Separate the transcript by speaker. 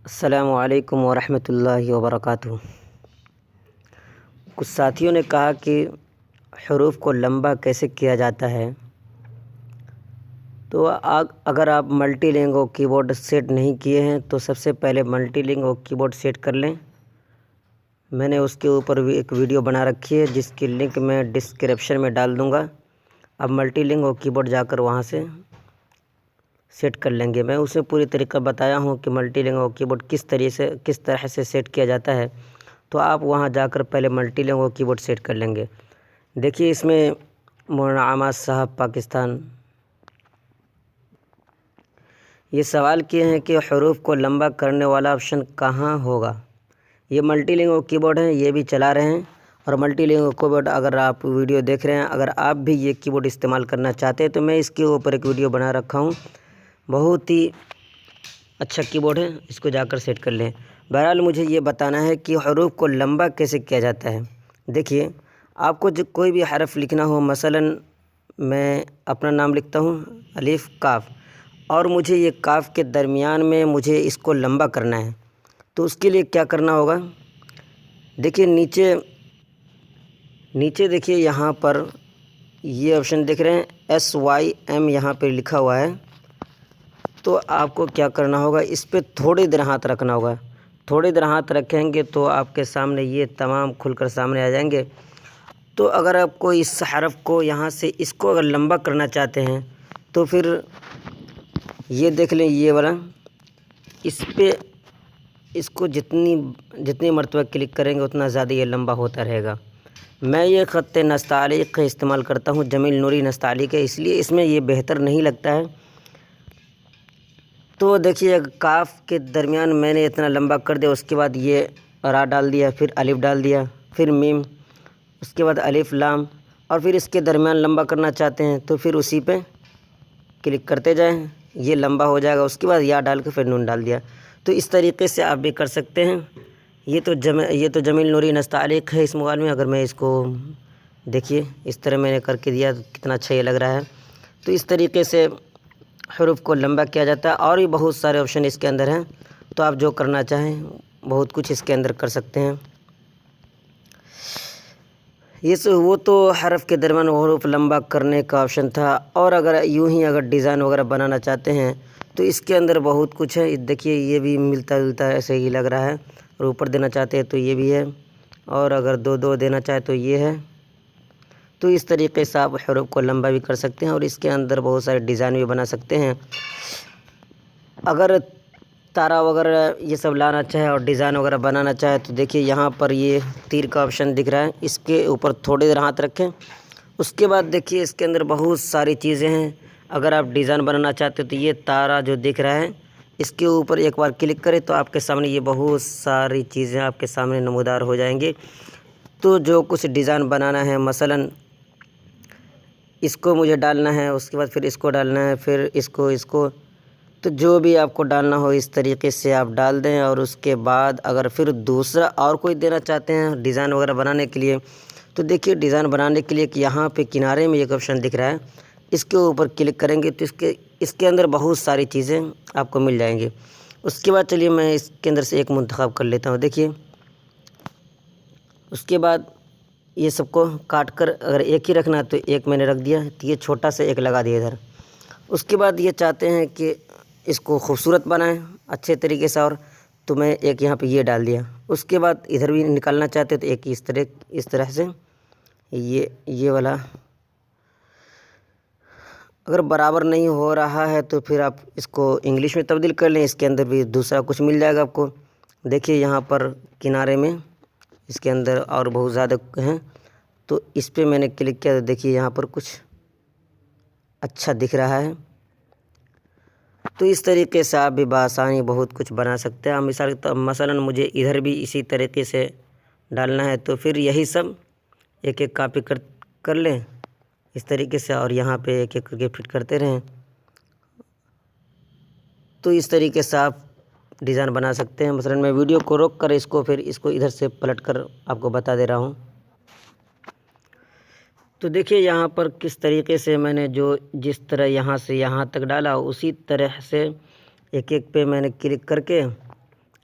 Speaker 1: السلام علیکم ورحمۃ اللہ وبرکاتہ۔ کچھ ساتھیوں نے کہا کہ حروف کو لمبا کیسے کیا جاتا ہے، تو اگر آپ ملٹی لینگو کی بورڈ سیٹ نہیں کیے ہیں تو سب سے پہلے ملٹی لینگو کی بورڈ سیٹ کر لیں۔ میں نے اس کے اوپر بھی ایک ویڈیو بنا رکھی ہے جس کی لنک میں ڈسکرپشن میں ڈال دوں گا۔ اب ملٹی لینگو کی بورڈ جا کر وہاں سے سیٹ کر لیں گے۔ میں اسے پوری طریقہ بتایا ہوں کہ ملٹی لینگو کی بورڈ کس طرح سے سیٹ کیا جاتا ہے، تو آپ وہاں جا کر پہلے ملٹی لینگو کی بورڈ سیٹ کر لیں گے۔ دیکھیے اس میں مولانا عامر صاحب پاکستان یہ سوال کیے ہیں کہ حروف کو لمبا کرنے والا آپشن کہاں ہوگا۔ یہ ملٹی لینگو کی بورڈ ہیں، یہ بھی چلا رہے ہیں، اور ملٹی لینگو کی بورڈ اگر آپ ویڈیو دیکھ رہے ہیں، اگر آپ بھی یہ کی بورڈ استعمال کرنا چاہتے ہیں تو میں اس کے اوپر ایک ویڈیو بنا رکھا ہوں۔ بہت ہی اچھا کی بورڈ ہے، اس کو جا کر سیٹ کر لیں۔ بہرحال مجھے یہ بتانا ہے کہ حروف کو لمبا کیسے کیا جاتا ہے۔ دیکھیے آپ کو کوئی بھی حرف لکھنا ہو، مثلا میں اپنا نام لکھتا ہوں الف کاف، اور مجھے یہ کاف کے درمیان میں مجھے اس کو لمبا کرنا ہے، تو اس کے لیے کیا کرنا ہوگا۔ دیکھیے نیچے دیکھیے یہاں پر یہ آپشن دیکھ رہے ہیں SYM یہاں پہ لکھا ہوا ہے، تو آپ کو کیا کرنا ہوگا، اس پہ تھوڑی دیر ہاتھ رکھنا ہوگا۔ تھوڑی دیر ہاتھ رکھیں گے تو آپ کے سامنے یہ تمام کھل کر سامنے آ جائیں گے۔ تو اگر آپ کو اس حرف کو یہاں سے اس کو اگر لمبا کرنا چاہتے ہیں تو پھر یہ دیکھ لیں، یہ والا اس پہ اس کو جتنی مرتبہ کلک کریں گے اتنا زیادہ یہ لمبا ہوتا رہے گا۔ میں یہ خط نستعلیق کا استعمال کرتا ہوں، جمیل نوری نستعلیق ہے، اس لیے اس میں یہ بہتر نہیں لگتا ہے۔ تو دیکھیے کاف کے درمیان میں نے اتنا لمبا کر دیا، اس کے بعد یہ را ڈال دیا، پھر الف ڈال دیا، پھر میم، اس کے بعد الف لام، اور پھر اس کے درمیان لمبا کرنا چاہتے ہیں تو پھر اسی پہ کلک کرتے جائیں، یہ لمبا ہو جائے گا۔ اس کے بعد یا ڈال کے پھر نون ڈال دیا۔ تو اس طریقے سے آپ بھی کر سکتے ہیں۔ یہ تو جمیل نوری نستعلیق ہے اس موبائل میں۔ اگر میں اس کو دیکھیے اس طرح میں نے کر کے دیا، کتنا اچھا یہ لگ رہا ہے۔ تو اس طریقے سے حروف کو لمبا کیا جاتا ہے، اور بھی بہت سارے آپشن اس کے اندر ہیں، تو آپ جو کرنا چاہیں بہت کچھ اس کے اندر کر سکتے ہیں۔ وہ تو حرف کے درمیان حروف لمبا کرنے کا آپشن تھا، اور اگر یوں ہی اگر ڈیزائن وغیرہ بنانا چاہتے ہیں تو اس کے اندر بہت کچھ ہے۔ دیکھیے یہ بھی ملتا جلتا ایسے ہی لگ رہا ہے، اور اوپر دینا چاہتے ہیں تو یہ بھی ہے، اور اگر دو دینا چاہے تو یہ ہے۔ تو اس طریقے سے آپ حروف کو لمبا بھی کر سکتے ہیں، اور اس کے اندر بہت سارے ڈیزائن بھی بنا سکتے ہیں۔ اگر تارا وغیرہ یہ سب لانا چاہے اور ڈیزائن وغیرہ بنانا چاہے تو دیکھیے یہاں پر یہ تیر کا آپشن دکھ رہا ہے، اس کے اوپر تھوڑی دیر ہاتھ رکھیں۔ اس کے بعد دیکھیے اس کے اندر بہت ساری چیزیں ہیں۔ اگر آپ ڈیزائن بنانا چاہتے تو یہ تارا جو دکھ رہا ہے اس کے اوپر ایک بار کلک کریں تو آپ کے سامنے یہ بہت ساری چیزیں آپ کے سامنے نمودار ہو جائیں گی۔ تو جو کچھ ڈیزائن بنانا ہے، مثلاً اس کو مجھے ڈالنا ہے، اس کے بعد پھر اس کو ڈالنا ہے، پھر اس کو تو جو بھی آپ کو ڈالنا ہو اس طریقے سے آپ ڈال دیں۔ اور اس کے بعد اگر پھر دوسرا اور کوئی دینا چاہتے ہیں ڈیزائن وغیرہ بنانے کے لیے، تو دیکھیے ڈیزائن بنانے کے لیے کہ یہاں پہ کنارے میں ایک آپشن دکھ رہا ہے، اس کے اوپر کلک کریں گے تو اس کے اندر بہت ساری چیزیں آپ کو مل جائیں گی۔ اس کے بعد چلیے میں اس کے اندر سے ایک منتخب کر لیتا ہوں۔ دیکھیے اس کے بعد یہ سب کو کاٹ کر اگر ایک ہی رکھنا ہے تو ایک میں نے رکھ دیا، تو یہ چھوٹا سا ایک لگا دیا ادھر۔ اس کے بعد یہ چاہتے ہیں کہ اس کو خوبصورت بنائیں اچھے طریقے سے، اور تو میں ایک یہاں پہ یہ ڈال دیا۔ اس کے بعد ادھر بھی نکالنا چاہتے تو ایک اس طرح سے یہ والا اگر برابر نہیں ہو رہا ہے تو پھر آپ اس کو انگلش میں تبدیل کر لیں، اس کے اندر بھی دوسرا کچھ مل جائے گا آپ کو۔ دیکھیے یہاں پر کنارے میں اس کے اندر اور بہت زیادہ ہیں، تو اس پہ میں نے کلک کیا تو دیکھیے یہاں پر کچھ اچھا دکھ رہا ہے۔ تو اس طریقے سے آپ بھی بآسانی بہت کچھ بنا سکتے ہیں۔ مثلاً مجھے ادھر بھی اسی طریقے سے ڈالنا ہے، تو پھر یہی سب ایک ایک کاپی کر لیں اس طریقے سے، اور یہاں پہ ایک ایک کر کے فٹ کرتے رہیں۔ تو اس طریقے سے آپ ڈیزائن بنا سکتے ہیں۔ مثلاً میں ویڈیو کو روک کر اس کو ادھر سے پلٹ کر آپ کو بتا دے رہا ہوں۔ تو دیکھیے یہاں پر کس طریقے سے میں نے جس طرح یہاں سے یہاں تک ڈالا، اسی طرح سے ایک ایک پہ میں نے کلک کر کے